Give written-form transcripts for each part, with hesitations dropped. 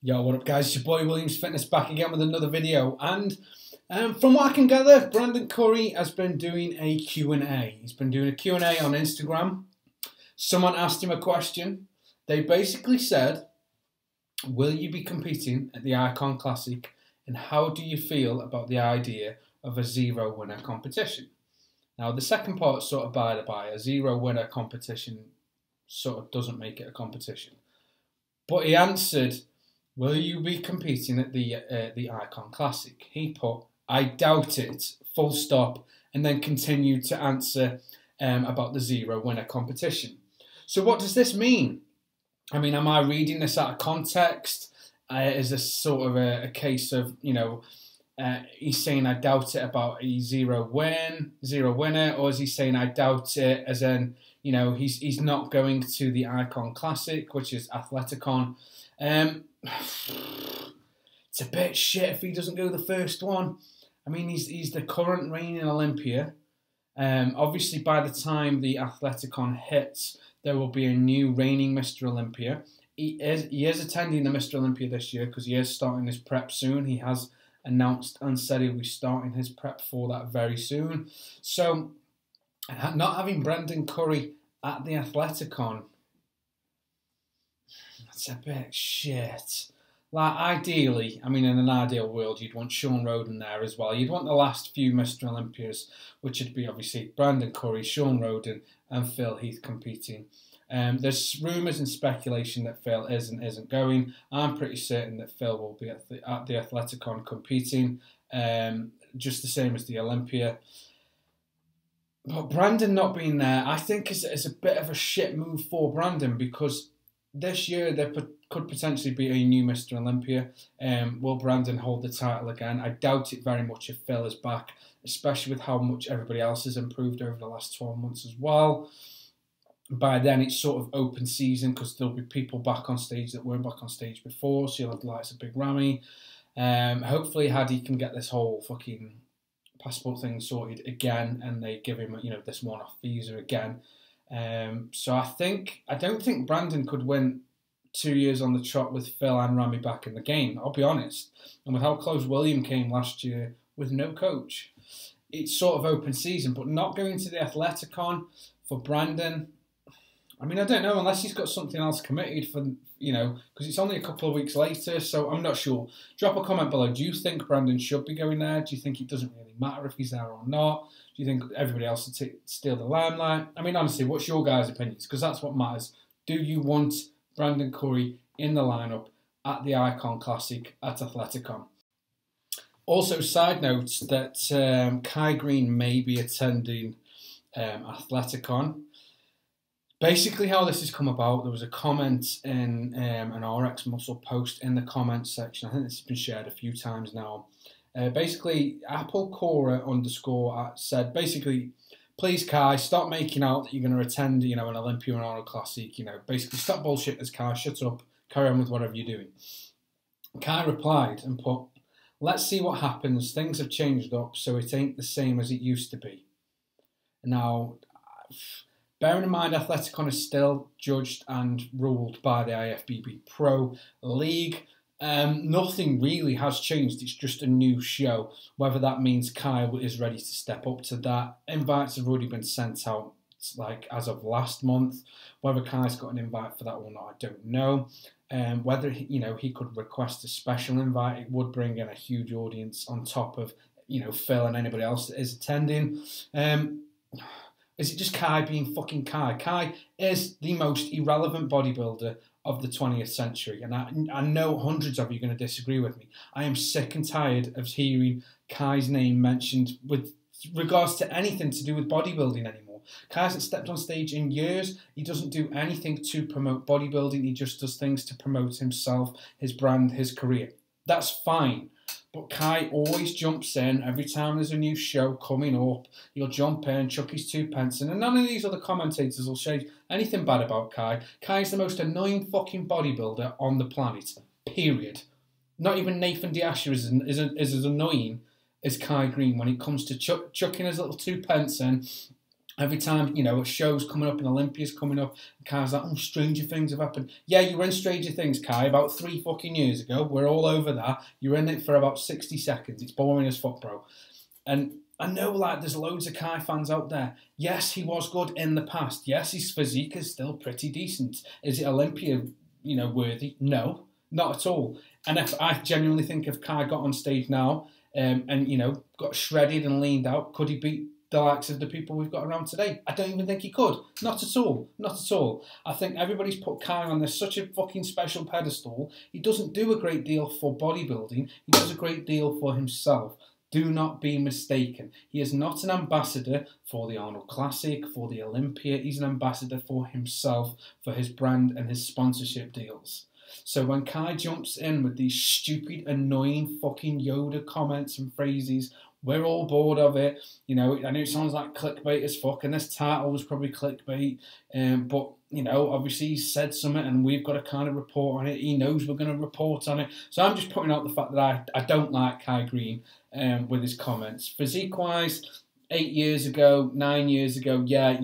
Yo, what up guys, it's your boy Williams Fitness back again with another video, and from what I can gather, Brandon Curry has been doing a Q&A. He's been doing a Q&A on Instagram. Someone asked him a question. They basically said, will you be competing at the Icon Classic, and how do you feel about the idea of a zero winner competition? Now the second part sort of by the by, a zero winner competition sort of doesn't make it a competition. But he answered, will you be competing at the Icon Classic? He put, I doubt it, full stop, and then continued to answer about the zero winner competition. So what does this mean? I mean, am I reading this out of context? Is this sort of a case of, he's saying I doubt it about a zero winner, or is he saying I doubt it as in, he's not going to the Icon Classic, which is Athleticon. It's a bit shit if he doesn't go the first one. I mean, he's the current reigning Olympia. Obviously, by the time the Athleticon hits, there will be a new reigning Mr. Olympia. He is attending the Mr. Olympia this year because he is starting his prep soon. He has announced and said he'll be starting his prep for that very soon. So, not having Brandon Curry at the Athleticon, that's a bit shit. Like, ideally, I mean, in an ideal world, you'd want Shawn Rhoden there as well. You'd want the last few Mr. Olympias, which would be obviously Brandon Curry, Shawn Rhoden, and Phil Heath competing. There's rumours and speculation that Phil isn't going. I'm pretty certain that Phil will be at the Athleticon competing, just the same as the Olympia. But Brandon not being there, I think is a bit of a shit move for Brandon, because this year there could potentially be a new Mr. Olympia. Will Brandon hold the title again? I doubt it very much if Phil is back, especially with how much everybody else has improved over the last 12 months as well. By then it's sort of open season because there'll be people back on stage that weren't back on stage before, so you'll have the likes of Big Ramy. Hopefully Hadi can get this whole fucking passport thing sorted again, and they give him, this one-off visa again. So I don't think Brandon could win 2 years on the trot with Phil and Ramy back in the game, I'll be honest. And with how close William came last year with no coach, it's sort of open season. But not going to the Athleticon for Brandon, I mean, I don't know, unless he's got something else committed for, because it's only a couple of weeks later, so I'm not sure. Drop a comment below. Do you think Brandon should be going there? Do you think it doesn't really matter if he's there or not? Do you think everybody else will steal the limelight? I mean, honestly, what's your guys' opinions? Because that's what matters. Do you want Brandon Curry in the lineup at the Icon Classic at Athleticon? Also, side notes that Kai Green may be attending Athleticon. Basically, how this has come about, there was a comment in an RX Muscle post in the comments section. I think this has been shared a few times now. Basically, Apple Cora _ said, basically, please, Kai, stop making out that you're going to attend, an Olympia and Arnold Classic. Basically, stop bullshitting us, Kai. Shut up. Carry on with whatever you're doing. Kai replied and put, let's see what happens. Things have changed up, so it ain't the same as it used to be. Now, bearing in mind, Athleticon is still judged and ruled by the IFBB Pro League. Nothing really has changed. It's just a new show. Whether that means Kyle is ready to step up to that. Invites have already been sent out, as of last month. Whether Kai's got an invite for that or not, I don't know. Whether he could request a special invite, it would bring in a huge audience on top of Phil and anybody else that is attending. Is it just Kai being fucking Kai? Kai is the most irrelevant bodybuilder of the 20th century. And I know hundreds of you are going to disagree with me. I am sick and tired of hearing Kai's name mentioned with regards to anything to do with bodybuilding anymore. Kai hasn't stepped on stage in years. He doesn't do anything to promote bodybuilding. He just does things to promote himself, his brand, his career. That's fine. But Kai always jumps in every time there's a new show coming up. He'll jump in, chuck his 2 pence in, and none of these other commentators will say anything bad about Kai. Kai's the most annoying fucking bodybuilder on the planet. Period. Not even Nathan D'Asher is as annoying as Kai Green when it comes to chucking his little 2 pence in Every time, a show's coming up and Olympia's coming up, Kai's like, oh, Stranger Things have happened. Yeah, you were in Stranger Things, Kai, about 3 fucking years ago. We're all over that. You were in it for about 60 seconds. It's boring as fuck, bro. And I know, like, there's loads of Kai fans out there. Yes, he was good in the past. Yes, his physique is still pretty decent. Is it Olympia, worthy? No, not at all. And if I genuinely think if Kai got on stage now and, got shredded and leaned out, could he beat the likes of the people we've got around today? I don't even think he could. Not at all. Not at all. I think everybody's put Kai on this such a fucking special pedestal. He doesn't do a great deal for bodybuilding. He does a great deal for himself. Do not be mistaken. He is not an ambassador for the Arnold Classic, for the Olympia. He's an ambassador for himself, for his brand and his sponsorship deals. So when Kai jumps in with these stupid, annoying fucking Yoda comments and phrases, we're all bored of it. I know it sounds like clickbait as fuck, and this title was probably clickbait. But, obviously he's said something and we've got to kind of report on it. He knows we're going to report on it. So I'm just putting out the fact that I don't like Kai Green with his comments. Physique-wise, 8 years ago, 9 years ago, yeah,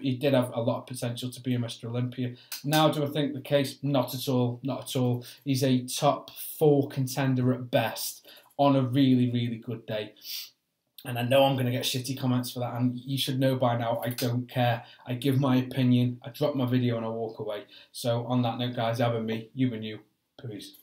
he did have a lot of potential to be a Mr. Olympia. Now, do I think the case? Not at all, not at all. He's a top 4 contender at best on a really, really good day. And I know I'm going to get shitty comments for that, and you should know by now, I don't care. I give my opinion, I drop my video and I walk away. So on that note, guys, have a me, you and you. Peace.